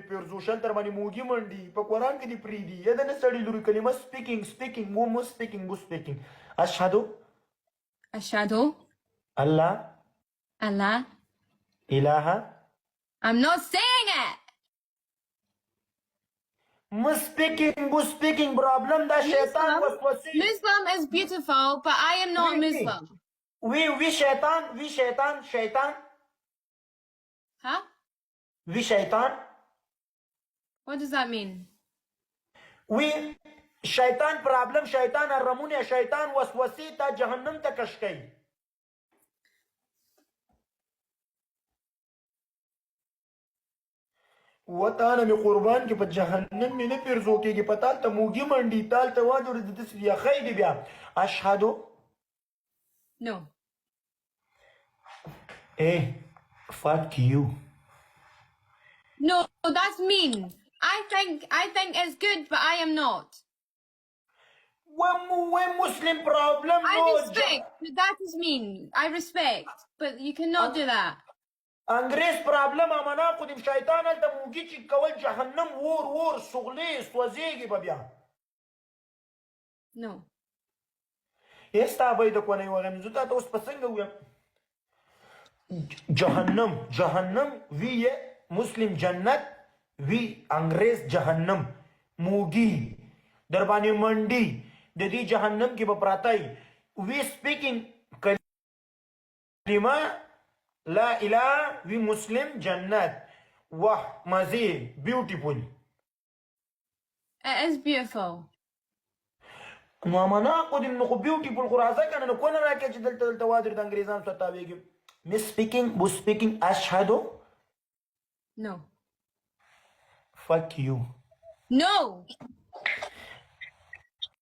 پیرزوشن تر باندې موږي منډي په قران کې دی پریدي یا د نسړي لوري کلمه سپیکینګ مو سپیکینګ اشهد الله اله I'm not saying it. speaking problem دا شیطان وسوسه Muslim is beautiful, but I am not Muslim. we شیطان Huh? we شیطان What does that mean? we شیطان problem شیطان الرمونه شیطان وسوسه تا جهنم ته کشکای وطانه می قربان کې په جهنم می نه پیرزو کېږي په تال ته موږي منډي تال ته واجور د دې بیا خیدي بیا اشهد No. fuck you. No, that's mean. I think it's good, but I am not. When Muslim problem I respect, but that is mean. I respect, but you cannot do that. انګريز پرابلم امنا خو دې شیطان ته موږي چې کول جهنم ور سغلي سوځيږي بیا No. استا به د کوونه وغم زته تاسو پسنګ ویم جهنم وی مسلم جنت وی انګريز جهنم موږي در باندې منډي د دې جهنم کې به پراتای وی سپیکینګ کلمه لا اله وی مسلم جنت واه مزه بیوټیفول It is beautiful. نو امانا خو دې نو خو بیوټیفول خو راځه کنه نو کونه راکې چې دلته وادر د انګريزانو سره تاویږي مس سپیکینګ اشهد No. fuck you No.